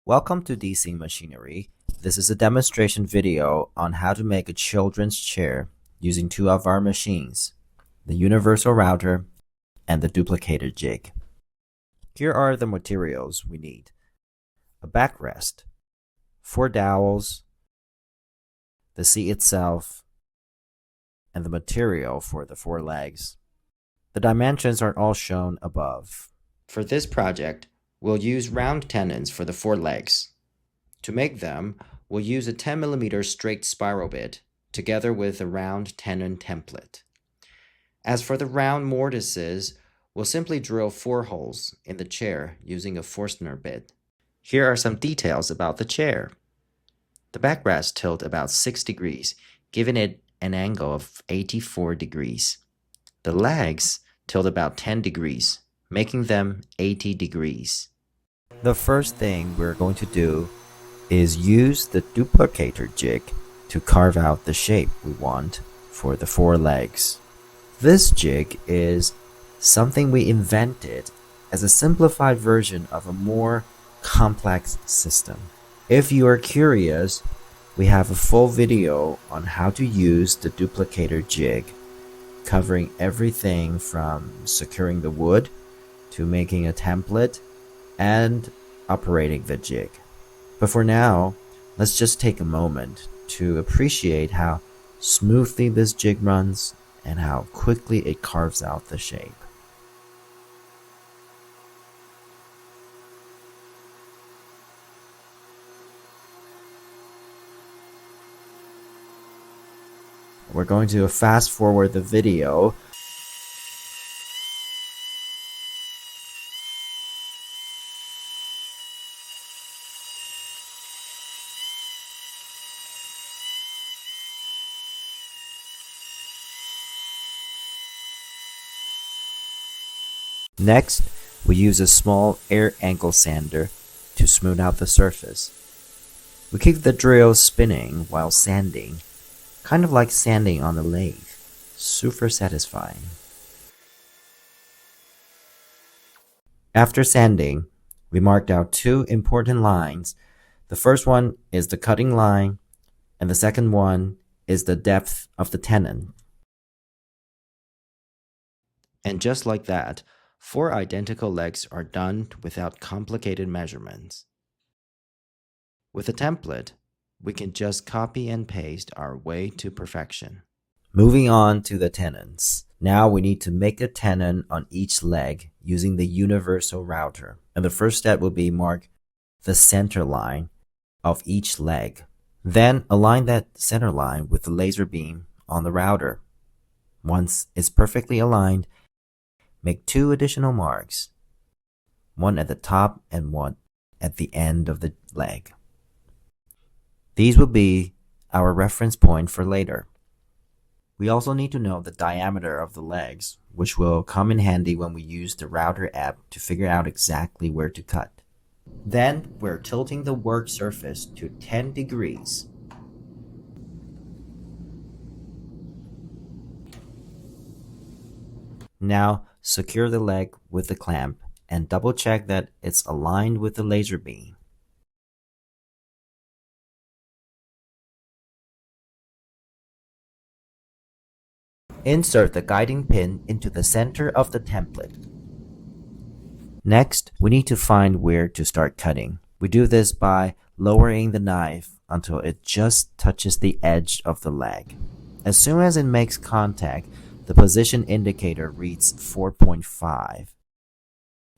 Welcome to DSIN Machinery. This is a demonstration video on how to make a children's chair using two of our machines, the universal router and the duplicator jig. Here are the materials we need: a backrest, 4 dowels, the seat itself, and the material for the 4 legs. The dimensions are all shown above. For this project, we'll use round tenons for the 4 legs. To make them, we'll use a 10mm straight spiral bit together with a round tenon template. As for the round mortises, we'll simply drill 4 holes in the chair using a Forstner bit. Here are some details about the chair. The backrest tilt about 6 degrees, giving it an angle of 84 degrees. The legs tilt about 10 degrees, making them 80 degrees. The first thing we're going to do is use the duplicator jig to carve out the shape we want for the 4 legs. This jig is something we invented as a simplified version of a more complex system. If you are curious, we have a full video on how to use the duplicator jig, covering everything from securing the wood to making a template and operating the jig. But for now, let's just take a moment to appreciate how smoothly this jig runs and how quickly it carves out the shape. We're going to fast forward the video. Next, we use a small air angle sander to smooth out the surface. We keep the drill spinning while sanding, kind of like sanding on a lathe. Super satisfying. After sanding, we marked out 2 important lines. The first one is the cutting line, and the second one is the depth of the tenon. And just like that, 4 identical legs are done without complicated measurements. With a template, we can just copy and paste our way to perfection. Moving on to the tenons. Now we need to make a tenon on each leg using the universal router. And the first step will be mark the center line of each leg. Then align that center line with the laser beam on the router. Once it's perfectly aligned, make 2 additional marks, one at the top and one at the end of the leg. These will be our reference point for later. We also need to know the diameter of the legs, which will come in handy when we use the router app to figure out exactly where to cut. Then we're tilting the work surface to 10 degrees. Now secure the leg with the clamp and double check that it's aligned with the laser beam. Insert the guiding pin into the center of the template. Next, we need to find where to start cutting. We do this by lowering the knife until it just touches the edge of the leg. As soon as it makes contact, the position indicator reads 4.5,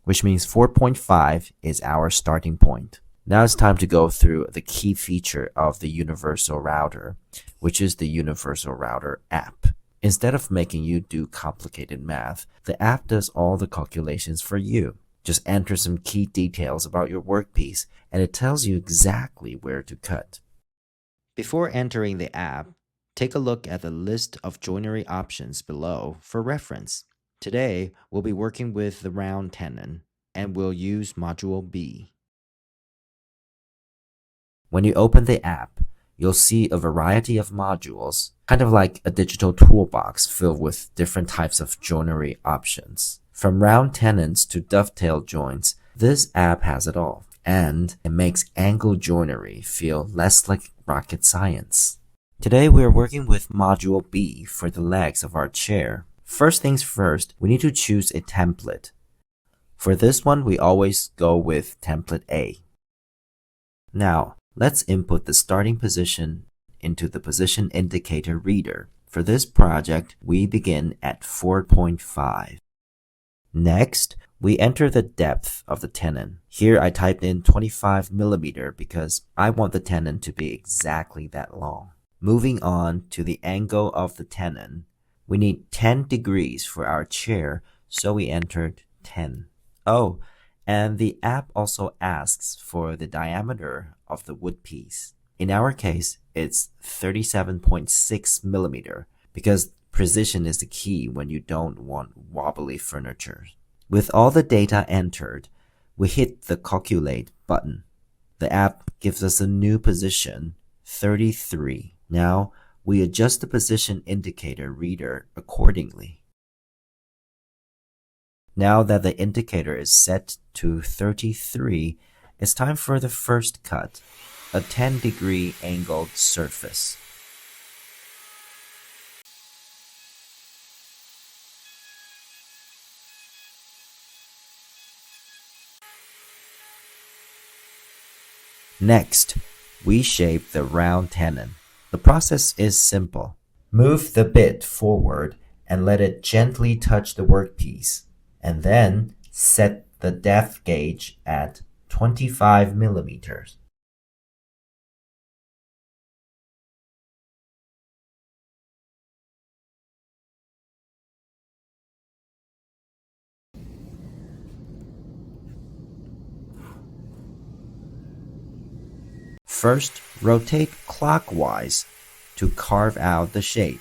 which means 4.5 is our starting point. Now it's time to go through the key feature of the universal router, which is the universal router app. Instead of making you do complicated math, the app does all the calculations for you. Just enter some key details about your workpiece, and it tells you exactly where to cut. Before entering the app, take a look at the list of joinery options below for reference. Today, we'll be working with the round tenon, and we'll use Module B. When you open the app, you'll see a variety of modules, kind of like a digital toolbox filled with different types of joinery options. From round tenons to dovetail joints, this app has it all. and it makes angle joinery feel less like rocket science. Today we are working with Module B for the legs of our chair. First things first, we need to choose a template. For this one, we always go with template A. Now, let's input the starting position into the position indicator reader. For this project, we begin at 4.5. Next, we enter the depth of the tenon. Here I typed in 25 millimeter because I want the tenon to be exactly that long. Moving on to the angle of the tenon, we need 10 degrees for our chair, so we entered 10. Oh, and the app also asks for the diameter of the wood piece. In our case, it's 37.6 millimeter because precision is the key when you don't want wobbly furniture. With all the data entered, we hit the calculate button. The app gives us a new position, 33. Now, we adjust the position indicator reader accordingly. Now that the indicator is set to 33, it's time for the first cut, a 10-degree angled surface. Next, we shape the round tenon. The process is simple. Move the bit forward and let it gently touch the workpiece, and then set the depth gauge at 25 millimeters. First, rotate clockwise to carve out the shape.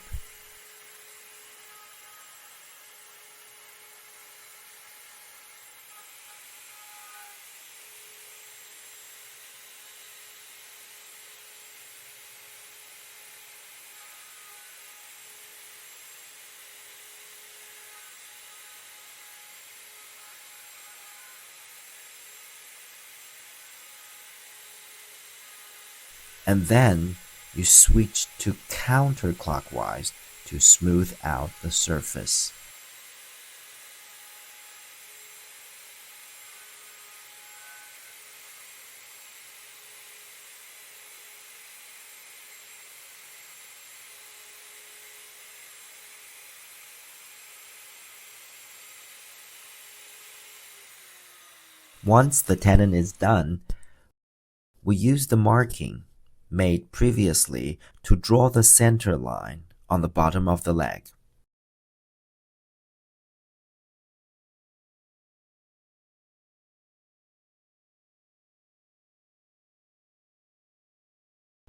And then you switch to counterclockwise to smooth out the surface. Once the tenon is done, we use the marking made previously to draw the center line on the bottom of the leg.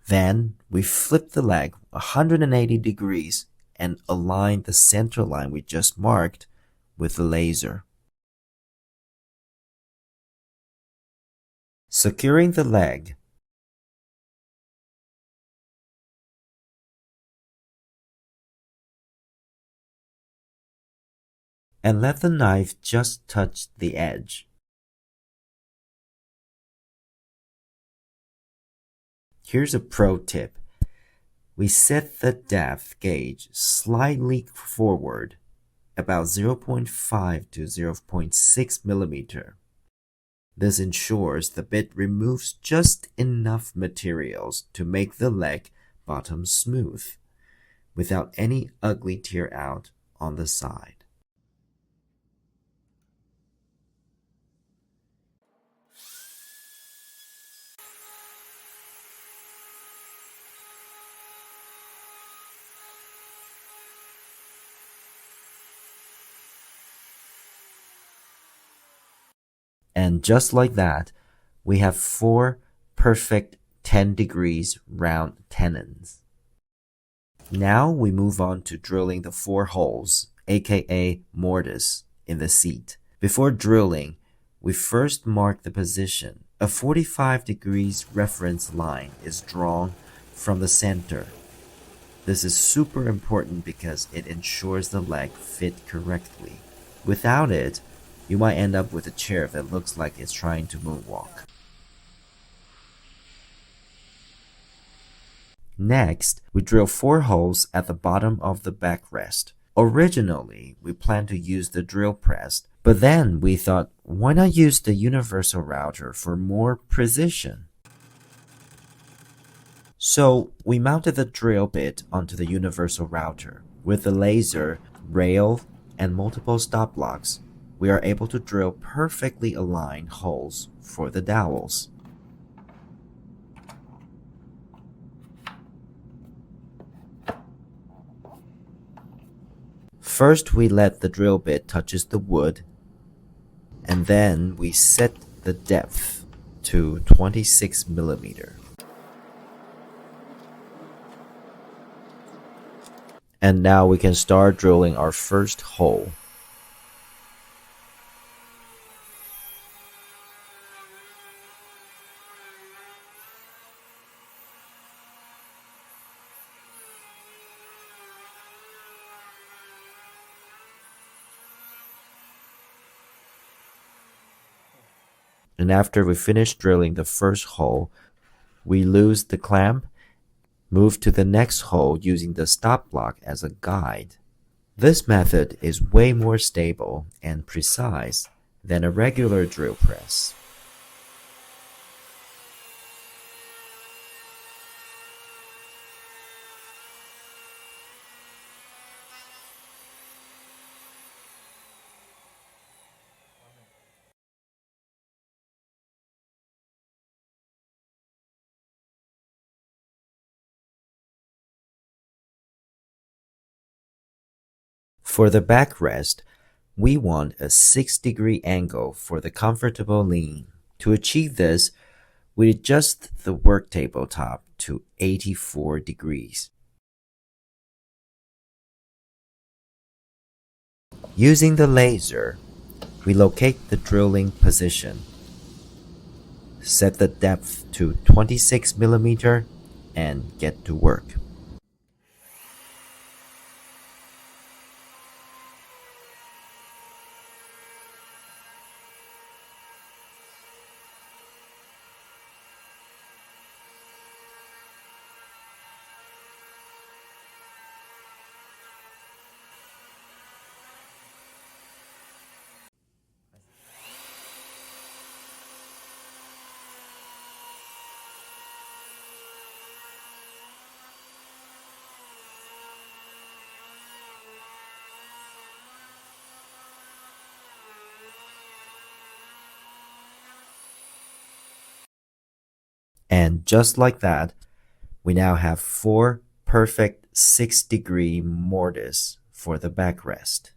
Then we flip the leg 180 degrees and align the center line we just marked with the laser. Securing the leg, and let the knife just touch the edge. Here's a pro tip. We set the depth gauge slightly forward, about 0.5 to 0.6 millimeter. This ensures the bit removes just enough materials to make the leg bottom smooth, without any ugly tear out on the side. And just like that, we have 4 perfect 10 degrees round tenons. Now we move on to drilling the 4 holes, aka mortise, in the seat. Before drilling, we first mark the position. A 45 degrees reference line is drawn from the center. This is super important because it ensures the leg fit correctly. Without it, you might end up with a chair that looks like it's trying to moonwalk. Next, we drill 4 holes at the bottom of the backrest. Originally, we planned to use the drill press, but then we thought, why not use the universal router for more precision? So we mounted the drill bit onto the universal router. With the laser, rail, and multiple stop blocks, we are able to drill perfectly aligned holes for the dowels. First, we let the drill bit touches the wood, and then we set the depth to 26 millimeter. And now we can start drilling our first hole. And after we finish drilling the first hole, we loose the clamp, move to the next hole using the stop block as a guide. This method is way more stable and precise than a regular drill press. For the backrest, we want a 6-degree angle for the comfortable lean. To achieve this, we adjust the work tabletop to 84 degrees. Using the laser, we locate the drilling position, set the depth to 26 millimeter, and get to work. And just like that, we now have 4 perfect 6-degree mortise for the backrest.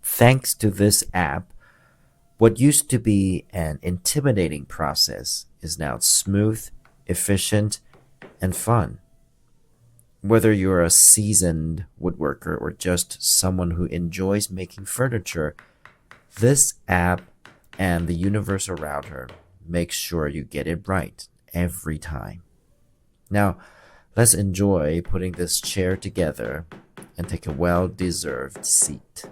Thanks to this app, what used to be an intimidating process is now smooth, efficient, and fun. Whether you're a seasoned woodworker or just someone who enjoys making furniture, this app and the universal router make sure you get it right every time. Now, let's enjoy putting this chair together and take a well-deserved seat.